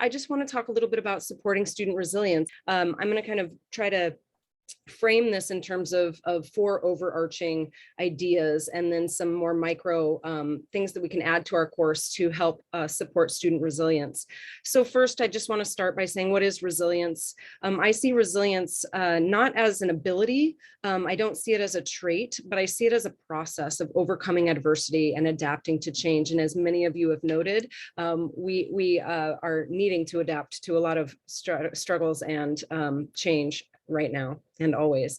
I just want to talk a little bit about supporting student resilience. I'm going to kind of try to frame this in terms of four overarching ideas and then some more micro things that we can add to our course to help support student resilience. So first, I just want to start by saying, what is resilience? I see resilience not as an ability. I don't see it as a trait, but I see it as a process of overcoming adversity and adapting to change. And as many of you have noted, we are needing to adapt to a lot of struggles and change right now and always.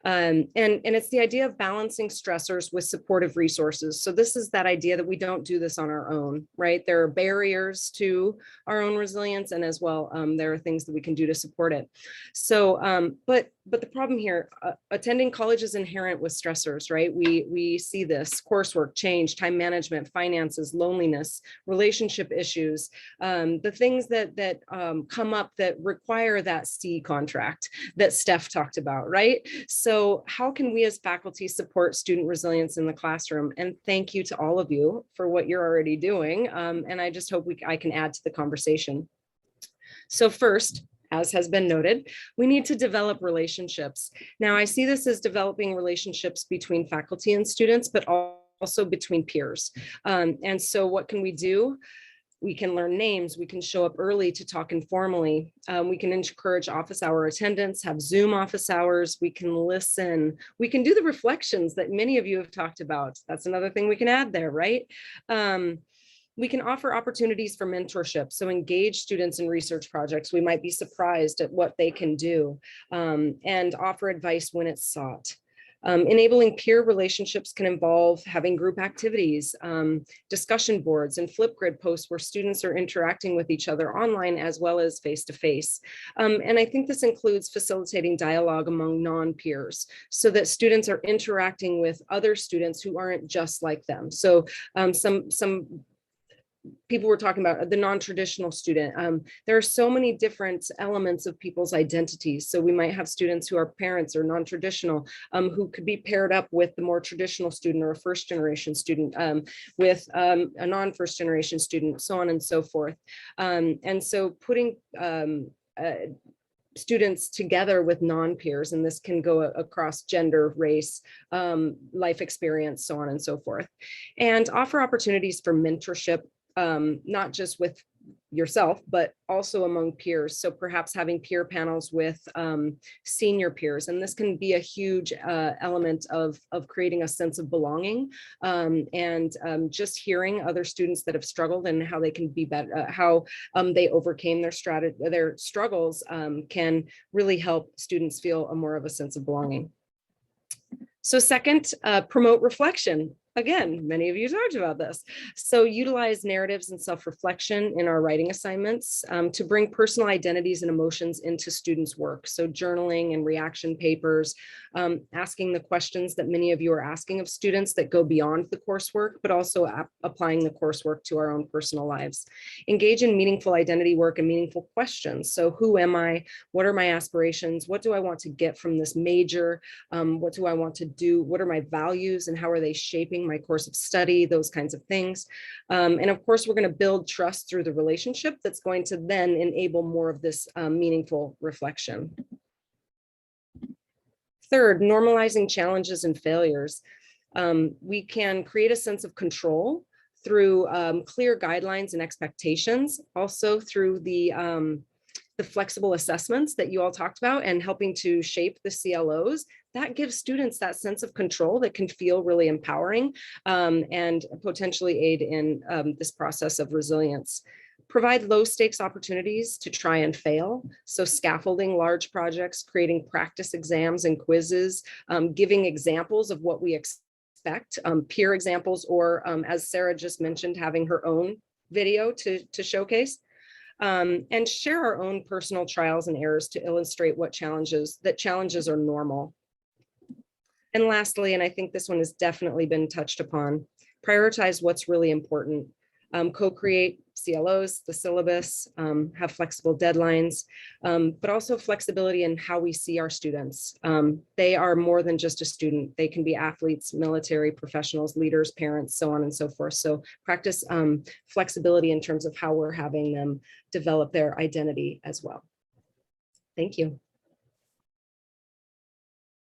And it's the idea of balancing stressors with supportive resources. So this is that idea that we don't do this on our own, right? There are barriers to our own resilience, and as well, there are things that we can do to support it. So, but the problem here, attending college is inherent with stressors, right? We see this: coursework, change, time management, finances, loneliness, relationship issues, the things that come up that require that C contract that Steph talked about, right? So how can we as faculty support student resilience in the classroom? And thank you to all of you for what you're already doing. And I just hope I can add to the conversation. So first, as has been noted, we need to develop relationships. Now, I see this as developing relationships between faculty and students, but also between peers. And so what can we do? We can learn names, we can show up early to talk informally, we can encourage office hour attendance, have Zoom office hours, we can listen, we can do the reflections that many of you have talked about. That's another thing we can add there, right? We can offer opportunities for mentorship, so engage students in research projects. We might be surprised at what they can do, and offer advice when it's sought. Enabling peer relationships can involve having group activities, discussion boards, and Flipgrid posts where students are interacting with each other online as well as face-to-face. And I think this includes facilitating dialogue among non-peers so that students are interacting with other students who aren't just like them. So some people were talking about the non-traditional student. There are so many different elements of people's identities. So we might have students who are parents or non-traditional, who could be paired up with the more traditional student or a first generation student, with a non-first generation student, so on and so forth. And so putting students together with non-peers, and this can go across gender, race, life experience, so on and so forth, and offer opportunities for mentorship, not just with yourself, but also among peers. So perhaps having peer panels with senior peers. And this can be a huge element of creating a sense of belonging, and just hearing other students that have struggled and how they can be better, how they overcame their struggles, can really help students feel more of a sense of belonging. So second, promote reflection. Again, many of you talked about this. So utilize narratives and self-reflection in our writing assignments to bring personal identities and emotions into students' work. So journaling and reaction papers, asking the questions that many of you are asking of students that go beyond the coursework, but also applying the coursework to our own personal lives. Engage in meaningful identity work and meaningful questions. So who am I? What are my aspirations? What do I want to get from this major? What do I want to do? What are my values and how are they shaping my course of study, those kinds of things. And of course, we're going to build trust through the relationship that's going to then enable more of this meaningful reflection. Third, normalizing challenges and failures. We can create a sense of control through clear guidelines and expectations, also through the flexible assessments that you all talked about and helping to shape the CLOs. That gives students that sense of control that can feel really empowering, and potentially aid in this process of resilience. Provide low stakes opportunities to try and fail. So scaffolding large projects, creating practice exams and quizzes, giving examples of what we expect, peer examples, or as Sarah just mentioned, having her own video to showcase. And share our own personal trials and errors to illustrate challenges are normal. And lastly, and I think this one has definitely been touched upon, prioritize what's really important. Co-create CLOs, the syllabus, have flexible deadlines, but also flexibility in how we see our students. They are more than just a student. They can be athletes, military professionals, leaders, parents, so on and so forth. So practice flexibility in terms of how we're having them develop their identity as well. Thank you.